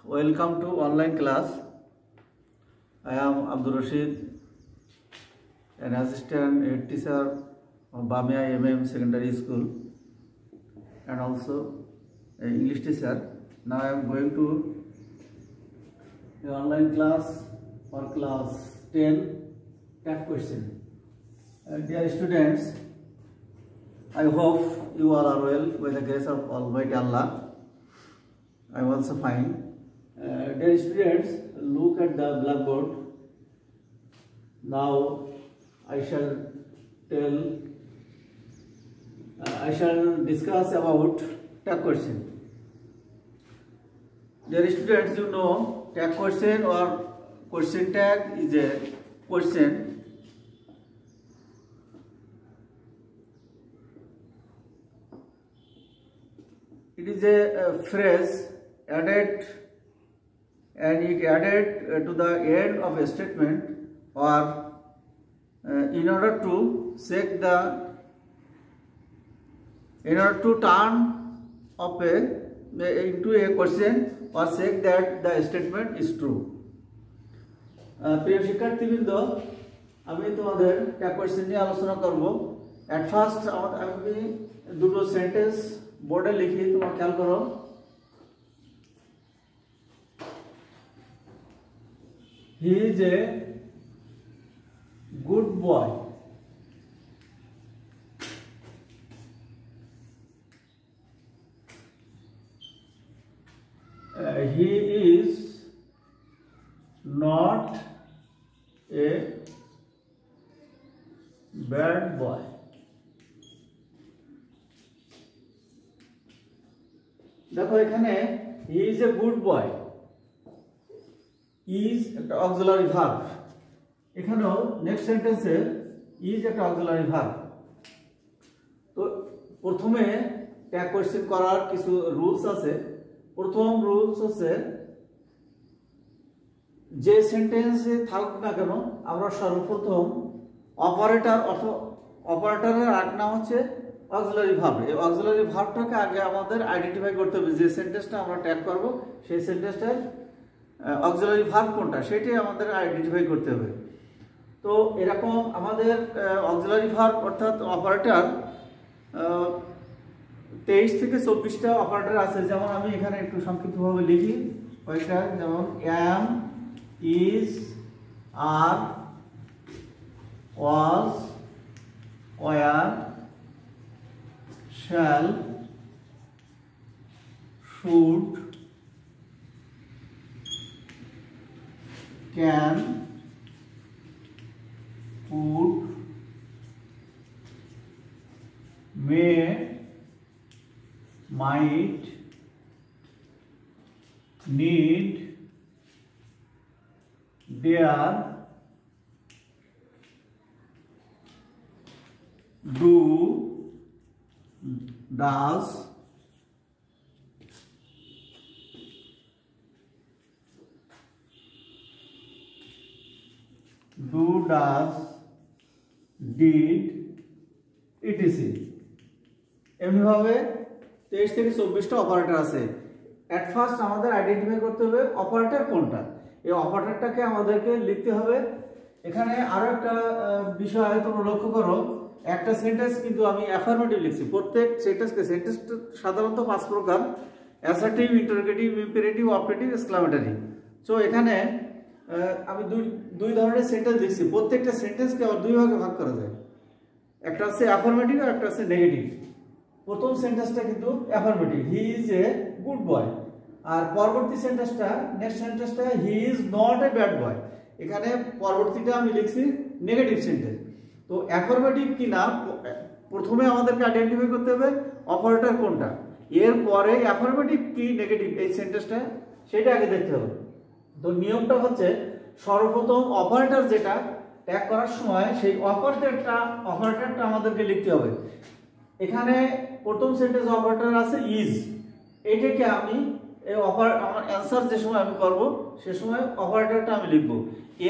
Welcome to online class. I am Abdul Rashid, an assistant head teacher of Bamia MM Secondary School and also an English teacher. Now I am going to the online class for class 10 TAT question. Dear students, I hope you all are well by the grace of Almighty Allah. I am also fine. Dear students, look at the blackboard. Now I shall discuss about tag question. Dear students, you know tag question or question tag is a question it is a phrase added to the end of a statement or in order to turn up into a question or check that the statement is true. প্রিয় শিক্ষার্থীবৃন্দ, আমি তোমাদের tag question নিয়ে আলোচনা করব। At first আমি দুটো sentence বোর্ডে লিখি, তোমরা খেয়াল করো। He is a good boy. He is not a bad boy. দেখো এখানে he is a good boy. is একটা অক্সিলারি ভার্ব, এখানেও নেক্সট সেন্টেন্সে is একটা অক্সিলারি ভার্ব। তো প্রথমে ট্যাগ কোয়েশ্চেন করার কিছু রুলস আছে। প্রথম রুলস হচ্ছে যে সেন্টেন্সে থাকুক না কেন আমরা সর্বপ্রথম অপারেটর অথবা অপারেটরের আরেক নাম হচ্ছে অক্সিলারি ভার্ব। এই অক্সিলারি ভার্বটাকে আগে আমাদের আইডেন্টিফাই করতে হবে। যে সেন্টেন্সটা আমরা ট্যাগ করব সেই সেন্টেন্সটার অক্সিলারি ভার্ব কোনটা সেটাই আমাদের আইডেন্টিফাই করতে হবে। তো এরকম আমাদের অক্সিলারি ভার্ব অর্থাৎ অপারেটর 23 থেকে 24টা অপারেটর আছে। যেমন আমি এখানে একটু সংক্ষিপ্তভাবে লিখি কয়েকটা, যেমন am, is, are, was, were, shall, should, can, would, may, might, need, dare, do, does, did, etc. এমনিভাবে 23 থেকে 24টা অপারেটর আছে। এট ফার্স্ট আমাদের আইডেন্টিফাই করতে হবে অপারেটর কোনটা। এই অপারেটরটাকে আমাদেরকে লিখতে হবে। এখানে আরো একটা বিষয় তোমরা লক্ষ্য করো, একটা সেন্টেন্স কিন্তু আমি অ্যাফার্মেটিভ লিখছি। প্রত্যেক সেন্টেন্স সাধারণত 5 প্রকার: assertive, interrogative, imperative, operative, exclamatory. So এখানে আমি দুই ধরনের সেন্টেন্স লিখছি। প্রত্যেকটা সেন্টেন্সকে আবার দুই ভাগে ভাগ করা যায়, একটা হচ্ছে অ্যাফার্মেটিভ আর একটা হচ্ছে নেগেটিভ। প্রথম সেন্টেন্সটা কিন্তু affirmative, he is a good boy. আর পরবর্তী সেন্টেন্সটা নেক্সট সেন্টেন্সটা he is not a bad boy. এখানে পরবর্তীটা আমি লিখছি নেগেটিভ সেন্টেন্স। তো অ্যাফার্মেটিভ কি না প্রথমে আমাদেরকে আইডেন্টিফাই করতে হবে অপারেটর কোনটা, এরপরে অ্যাফার্মেটিভ কি নেগেটিভ এই সেন্টেন্সটা সেটা আগে দেখতে হবে। তো নিয়মটা হচ্ছে সর্বপ্রথম অপারেটর যেটা ট্যাগ করার সময় সেই অপারেটরটা আমাদেরকে লিখতে হবে। এখানে প্রথম সেন্টেন্স অপারেটর আছে ইজ, এটাকে আমি আমার অ্যান্সার যে সময় আমি করব সে সময় অপারেটরটা আমি লিখব।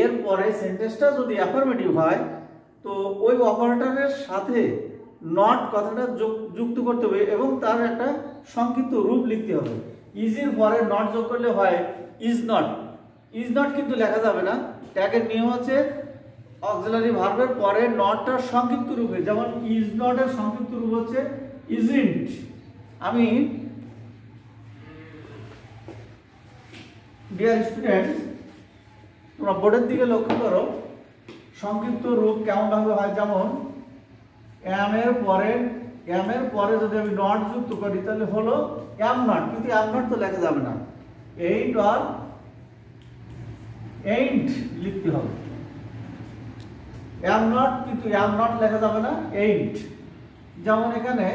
এরপরে সেন্টেন্সটা যদি অ্যাফার্মেটিভ হয় তো ওই অপারেটরের সাথে নট কথাটা যুক্ত করতে হবে এবং তার একটা সংক্ষিপ্ত রূপ লিখতে হবে। ইজ এর পরে নট যোগ করলে হয় ইজ নট। ইজ নট কিন্তু লেখা যাবে না। ট্যাগের নিয়ম হচ্ছে অক্সিলারি ভার্বের পরে নটটার সংক্ষিপ্ত রূপে, যেমন ইজ নট এর সংক্ষিপ্ত রূপ হচ্ছে ইজন্ট। আমি ডিয়ার স্টুডেন্টস, তোমরা বোর্ডের দিকে লক্ষ্য করো সংক্ষিপ্ত রূপ কেমন ভাবে হয়। যেমন এম এর পরে যদি আমি নট যুক্ত করি তাহলে হলো এম নট, কিন্তু এম নট তো লেখা যাবে না, এইট আর এইন্ট লিখতে হবে। এম নট, কিন্তু এম নট লেখা যাবে না, এইন্ট। যেমন এখানে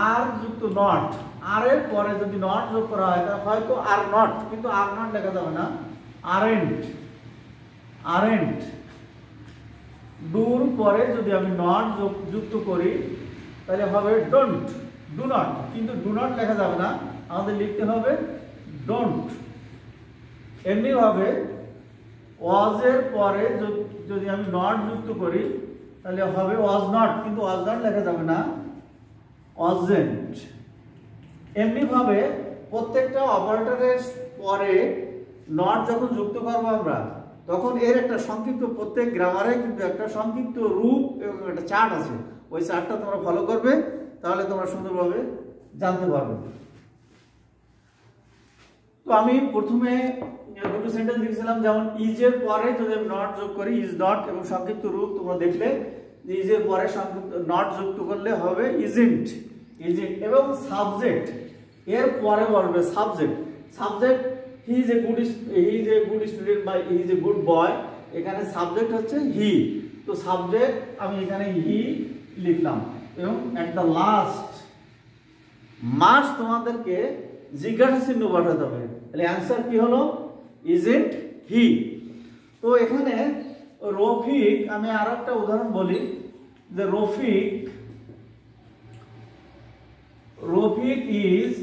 আর যুক্ত নট, আর এর পরে যদি নট যোগ করা হয় তাহলে হয়তো আর নট, কিন্তু আর নট লেখা যাবে না, আরেন্ট। আরেন্ট ডুর পরে যদি আমি নট যুক্ত করি তাহলে হবে ডোন্ট, ডু নট, কিন্তু ডু নট লেখা যাবে না, আমাদের লিখতে হবে ডোন্ট। এমনি ভাবে ওয়াজ এর পরে যদি আমি নট যুক্ত করি তাহলে হবে ওয়াজ নট, কিন্তু ওয়াজ নট লেখা যাবে না, ওয়াজেন্ট। এমনি ভাবে প্রত্যেকটা অপারেটরের পরে নট যখন যুক্ত করবো আমরা, তখন এর একটা সংক্ষিপ্ত, প্রত্যেক গ্রামারে কিন্তু একটা সংক্ষিপ্ত রূপ এবং একটা চার্ট আছে, ওই চার্টটা তোমরা ফলো করবে, তাহলে তোমরা সুন্দরভাবে জানতে পারবে। তো আমি প্রথমে দুটো সেন্টেন্স লিখেছিলাম, যেমন ইজ এর পরে যদি আমি নট যোগ করি ইজ নট, এবং সংক্ষিপ্ত রূপ তোমরা দেখলে যে ইজ এর পরে সংক্ষিপ্ত নট যুক্ত করলে হবে ইজন্ট, ইজন্ট। এবং সাবজেক্ট এর পরে বলবে subject, subject he is a good student বা হি ইজ এ গুড বয়, এখানে সাবজেক্ট হচ্ছে হি, তো সাবজেক্ট আমি এখানে হি লিখলাম। এবং এট দ্য লাস্ট মাস্ট তোমাদেরকে জিজ্ঞাসা চিহ্ন পাঠাতে হবে, তাহলে অ্যান্সার কি হলো, ইজন্ট হি। তো এখানে রফিক, আমি আর একটা উদাহরণ বলি যে রফিক ইজ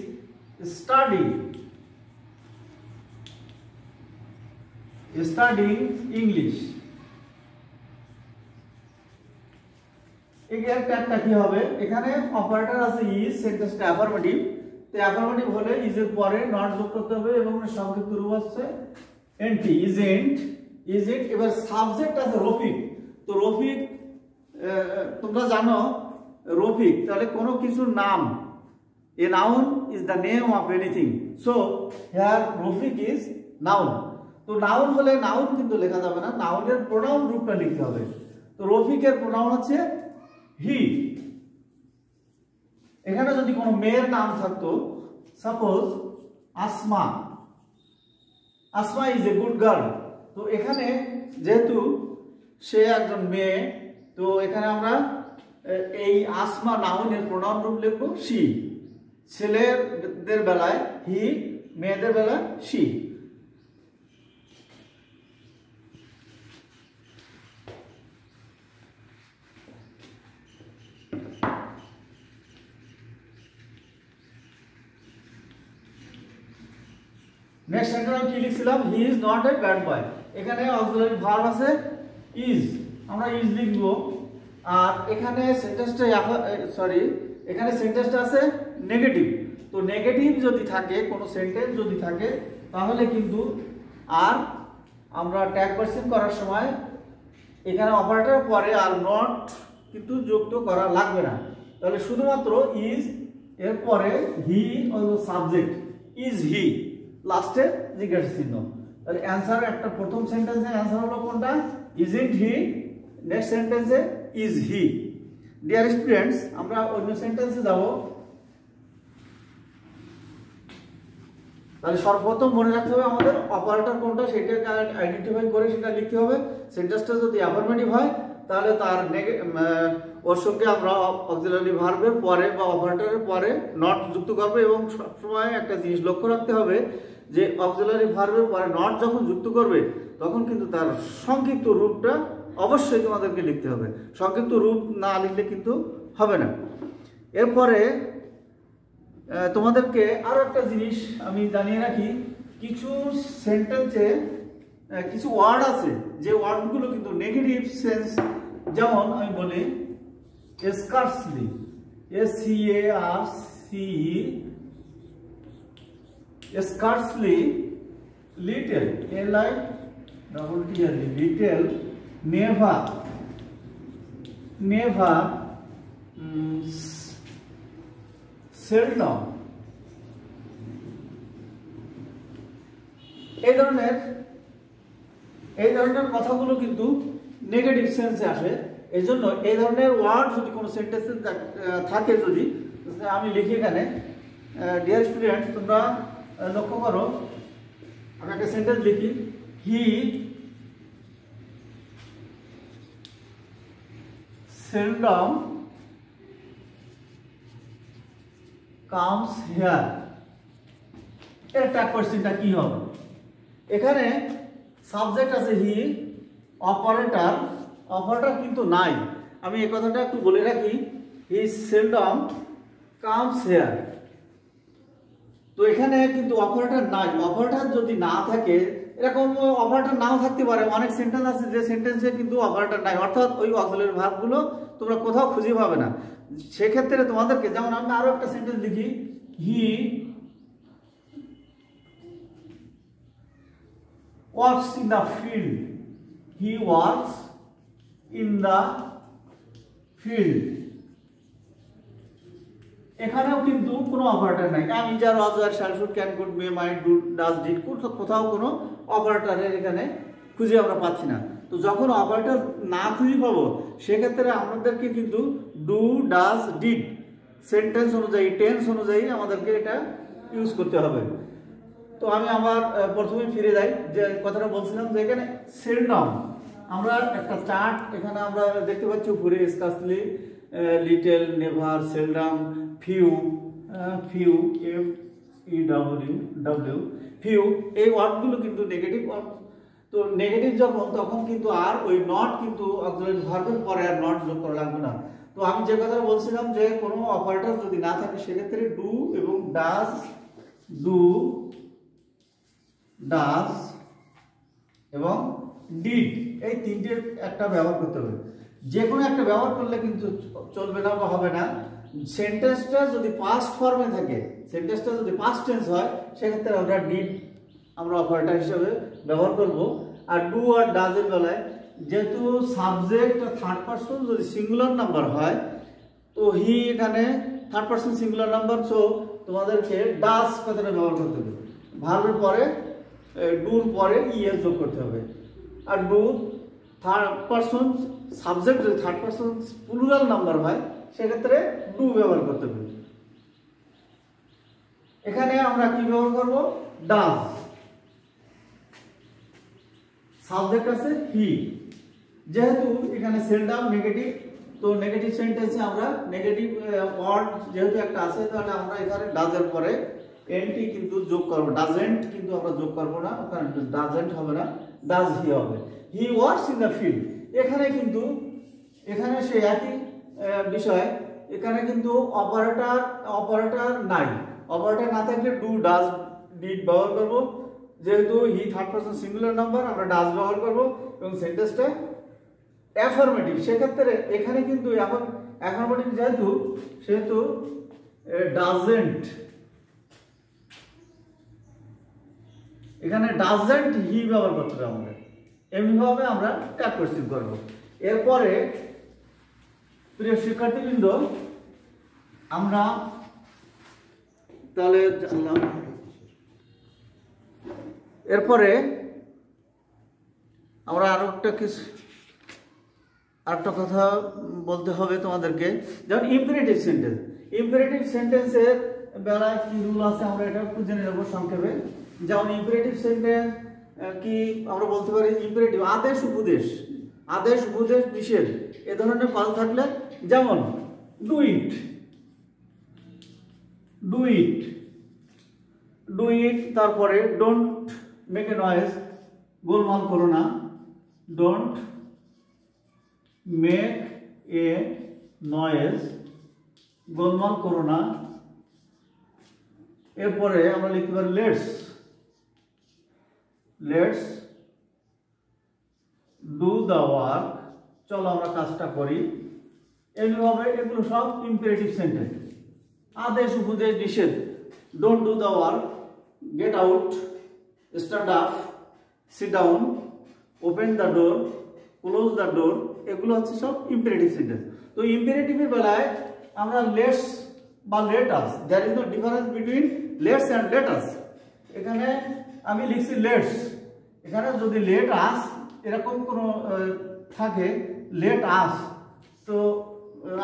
স্টাডিং ইংলিশ। এর ট্যাগটা কি হবে, এখানে অপারেটর আছে ইজ, সেন্টেন্সটা অ্যাফার্মেটিভ, তো অ্যাফার্মেটিভ হলে ইজ এর পরে নট যোগ করতে হবে এবং সংক্ষিপ্ত রূপ হচ্ছে এনটি, ইজন্ট। এবার সাবজেক্ট আছে রফিক, তো রফিক তোমরা জানো রফিক তাহলে কোনো কিছুর নাম, a noun is the name of anything, so here Rafiq is noun. তো নাউন হলে নাউন কিন্তু লেখা যাবে না, নাউনের প্রোনাউন রূপটা লিখতে হবে। তো রফিকের প্রোনাউন হচ্ছে হি। এখানে যদি কোনো মেয়ের নাম থাকতো, suppose Asma, Asma is a good girl, তো এখানে যেহেতু সে একজন মেয়ে, তো এখানে আমরা এই আসমা নাউনের প্রোনাউন রূপ লিখবো শি। ছেলেদের বেলায় হি, মেয়েদের বেলায় শি। নেক্সট সেন্টেন্স আমি কি লিখছিলাম, he is not a bad boy, এখানে অক্সিলারি ভার্ব আছে ইজ, আমরা ইজ লিখবো। আর এখানে সেন্টেন্সটা এখানে সেন্টেন্সটা আছে নেগেটিভ, তো নেগেটিভ যদি থাকে, কোনো সেন্টেন্স যদি থাকে, তাহলে কিন্তু আর আমরা ট্যাগ পার্সন করার সময় এখানে অপারেটর পরে আর নট কিন্তু যুক্ত করা লাগবে না, তাহলে শুধুমাত্র ইজ এর পরে হি হলো সাবজেক্ট, ইজ হি, লাস্টে জিজ্ঞাসা চিহ্ন। তাহলে অ্যান্সার একটা প্রথম সেন্টেন্সে অ্যান্সার হলো কোনটা, ইজন্ট হি, নেক্সট সেন্টেন্সে ইজ হি। ডিয়ার স্টুডেন্টস, আমরা অন্য সেন্টেন্সে যাব। তাহলে সর্বপ্রথম মনে রাখতে হবে আমাদের অপারেটর কোনটা, সেটাকে আইডেন্টিফাই করে সেটা লিখতে হবে। সেন্টেন্সটা যদি অ্যাফার্মেটিভ হয় তাহলে তার ওর সঙ্গে আমরা অক্সিলারি ভার্বের পরে বা অপারেটরের পরে নট যুক্ত করবো। এবং সবসময় একটা জিনিস লক্ষ্য রাখতে হবে যে অক্সিলারি ভার্বের পরে নট যখন যুক্ত করবে তখন কিন্তু তার সংক্ষিপ্ত রূপটা অবশ্যই তোমাদেরকে লিখতে হবে, সংক্ষিপ্ত রূপ না লিখলে কিন্তু হবে না। এরপরে তোমাদেরকে আরো একটা জিনিস আমি জানিয়ে রাখি, কিছু সেন্টেন্সে কিছু ওয়ার্ড আছে যে ওয়ার্ডগুলো কিন্তু নেগেটিভ সেন্স, যেমন আমি বলি scarcely, SCARCE scarcely, little, little, never, seldom, এই ধরনের কথাগুলো কিন্তু নেগেটিভ সেন্সে আসে। এই জন্য এই ধরনের ওয়ার্ড যদি কোনো সেন্টেন্সে থাকে, যদি আমি লিখি এখানে, ডিয়ার স্টুডেন্টস তোমরা লক্ষ্য করো, আমি একটা সেন্টেন্স লিখি, হি seldom comes here, এর ট্যাগ কোশ্চেনটা কি হবে? এখানে সাবজেক্ট আছে হি, অপারেটর কিন্তু নাই। আমি এই কথাটা একটু বলে রাখি, হি seldom comes here। তো এখানে কিন্তু অপারেটর নাই। অপারেটর যদি না থাকে, এরকম অপারেটর নাও থাকতে পারে, অনেক সেন্টেন্স আছে যে সেন্টেন্সে কিন্তু অপারেটর নাই, অর্থাৎ ওই অক্সিলারি ভার্বগুলো তোমরা কোথাও খুঁজে পাবে না। সেক্ষেত্রে তোমাদেরকে, যেমন আমি আরো একটা সেন্টেন্স লিখি, হি works in the field, he works in the field। এখানেও কিন্তু কোনো অপারেটর নাই। আমি যার, was, shall, should, can, could, may, might, do, does, did, কোথাও কোনো অপারেটরের এখানে খুঁজে আমরা পাচ্ছি না। তো যখন অপারেটর না খুঁজে পাবো, সেক্ষেত্রে আমাদেরকে কিন্তু ডু, ডাজ, ডিড সেন্টেন্স অনুযায়ী, টেন্স অনুযায়ী আমাদেরকে এটা ইউজ করতে হবে। তো আমি আবার প্রথমে ফিরে যাই, যে কথাটা বলছিলাম যে এখানে সেলডম, আমরা একটা চার্ট এখানে আমরা দেখতে পাচ্ছি উপরে, scarcely, little, never, seldom, few, few, এই ওয়ার্ডগুলো কিন্তু নেগেটিভ ওয়ার্ড। তো নেগেটিভ যখন, তখন কিন্তু আর ওই নট কিন্তু অক্সিলারি ভার্বের পরে আর নট যোগ করা লাগবে না। তো আমি যে কথাটা বলছিলাম যে কোনো অপারেটর যদি না থাকে, সেক্ষেত্রে ডু এবং ডাজ, ডাজ এবং ডিড, এই তিনটে একটা ব্যবহার করতে হবে। যে কোনো একটা ব্যবহার করলে কিন্তু চলবে না বা হবে না। সেন্টেন্সটা যদি পাস্ট ফর্মে থাকে, সেন্টেন্সটা যদি পাস্ট টেন্স হয়, সেক্ষেত্রে আমরা ডিড আমরা অপারেটর হিসেবে ব্যবহার করব। আর ডু আর ডাজের বেলায়, যেহেতু সাবজেক্ট থার্ড পারসন যদি সিঙ্গুলার নাম্বার হয়, তো হি এখানে third person singular number, so তোমাদেরকে ডাজ কথাটা ব্যবহার করতে হবে। ভার্বের পরে, ডুর পরে ইএস যোগ করতে হবে। আর ডু থার্ড পারসন সাবজেক্ট যদি থার্ড পারসন প্লুরাল নাম্বার হয়, সেক্ষেত্রে ডু ব্যবহার করতে হবে। এখানে আমরা কি ব্যবহার করব? ডাজ। সাবজেক্ট আছে হি, যেহেতু এখানে সেলডম নেগেটিভ, তো নেগেটিভ সেন্টেন্সে আমরা নেগেটিভ ওয়ার্ড যেহেতু একটা আছে, তাহলে আমরা এখানে ডাজের পরে এনটি কিন্তু যোগ করব। ডাজেন্ট কিন্তু আমরা যোগ করব না, কারণ ডাজেন্ট হবে না, ডাজ হি হবে। He works in the field, এখানে কিন্তু এখানে সে একই বিষয়, এখানে কিন্তু অপারেটর নাই। অপারেটর না থাকলে ডু, ডাজ, ডিড ব্যবহার করব। যেহেতু he third person singular number, আমরা ডাজ ব্যবহার করব এবং সেন্টেন্সটা অ্যাফার্মেটিভ। সেক্ষেত্রে এখানে কিন্তু এখন অ্যাফার্মেটিভ সেহেতু ডাজেন্ট, এখানে ডাজেন্ট হি ব্যবহার করতে হবে আমাদের। এমনিভাবে আমরা ট্যাগ কোশ্চেন করব। এরপরে প্রিয় শিক্ষার্থীবৃন্দ, আমরা তাহলে জানলাম, এরপরে আমরা আরেকটা কথা বলতে হবে তোমাদেরকে, যেমন ইম্পারেটিভ সেন্টেন্সের বেলায় কি রুল আছে আমরা এটা একটু জেনে নেব সংক্ষেপে। যেমন ইম্পারেটিভ সেন্টেন্স কি আমরা বলতে পারি, ইম্পারেটিভ আদেশ উপদেশ, নিষেধ এ ধরনের কথা থাকলে, যেমন ডু ইট, তারপরে ডোন্ট মেক এ নয়েজ, গোলমাল করো না, ডোন্ট মেক এ নয়েজ, গোলমাল করো না। এরপরে আমরা লিখতে পারি লেটস ডু দ্য ওয়ার্ক, চলো আমরা কাজটা করি। এমনিভাবে এগুলো সব ইম্পারেটিভ সেন্টেন্স, আদেশ উপদেশ নিষেধ। Don't do the work, get out, stand up, sit down, open the door, close the door, এগুলো হচ্ছে সব ইম্পারেটিভ সেন্টেন্স। তো ইম্পারেটিভের বেলায় আমরা লেটস বা let us, there is no difference between lets and let us. এখানে আমি লিখছি লেটস, এখানে যদি লেট আস এরকম কোনো থাকে লেট আস, তো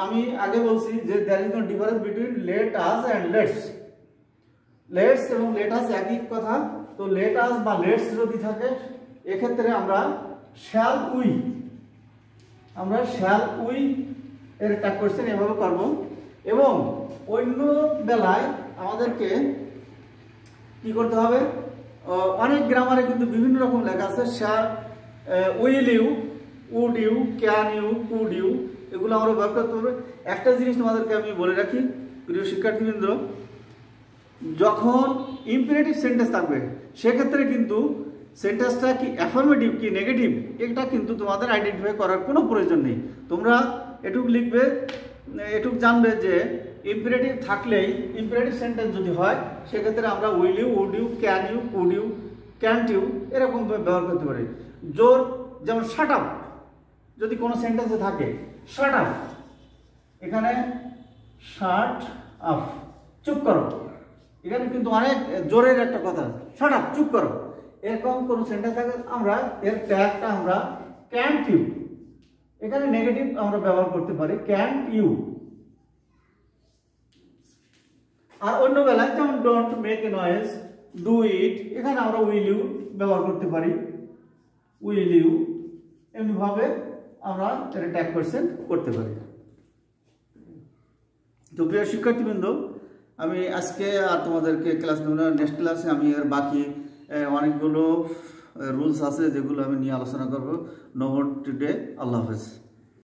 আমি আগে বলছি যে there is no difference between let us and lets. Lets এবং লেট আস একই কথা। তো লেট আস বা লেটস যদি থাকে এক্ষেত্রে আমরা শ্যাল উই, আমরা শ্যাল উই এর ট্যাগ কোশ্চেন এভাবে করব। এবং অন্য বেলায় আমাদেরকে কি করতে হবে, অনেক গ্রামারে কিন্তু বিভিন্ন রকম লেখা আছে, shall, will you, would you, can you, could you, এগুলো আমরা ব্যবহার করতে হবে। একটা জিনিস তোমাদেরকে আমি বলে রাখি প্রিয় শিক্ষার্থীবৃন্দ, যখন ইম্পারেটিভ সেন্টেন্স থাকবে সেক্ষেত্রে কিন্তু সেন্টেন্সটা কি অ্যাফার্মেটিভ কি নেগেটিভ এটা কিন্তু তোমাদের আইডেন্টিফাই করার কোনো প্রয়োজন নেই। তোমরা এটুকু লিখবে, এটুকু জানবে যে ইম্পারেটিভ থাকলেই, ইম্পারেটিভ সেন্টেন্স যদি হয় সেক্ষেত্রে আমরা will you, would you, can you, could you, can't you এরকম ব্যবহার করতে পারি। জোর, যেমন শাট আপ যদি কোনো সেন্টেন্সে থাকে, শাট আপ, এখানে শাট আপ, চুপ করো, এখানে কিন্তু অনেক জোরের একটা কথা, শাট আপ, চুপ করো, এরকম কোনো সেন্টেন্স থাকে আমরা এর ট্যাগটা আমরা ক্যান্ট ইউ, এখানে নেগেটিভ আমরা ব্যবহার করতে পারি ক্যান্ট ইউ। আর অন্য বেলায় যেমন don't make a noise, do it, এখানে আমরা উইল ইউ ব্যবহার করতে পারি, উইল ইউ, এমনিভাবে আমরা এটা ট্যাগ কোশ্চেন করতে পারি। তো প্রিয় শিক্ষার্থীবৃন্দ, আমি আজকে আর তোমাদেরকে ক্লাস নেব না, নেক্সট ক্লাসে আমি এর বাকি অনেকগুলো রুলস আছে যেগুলো আমি নিয়ে আলোচনা করবো। নো মোর টুডে, আল্লাহ হাফেজ।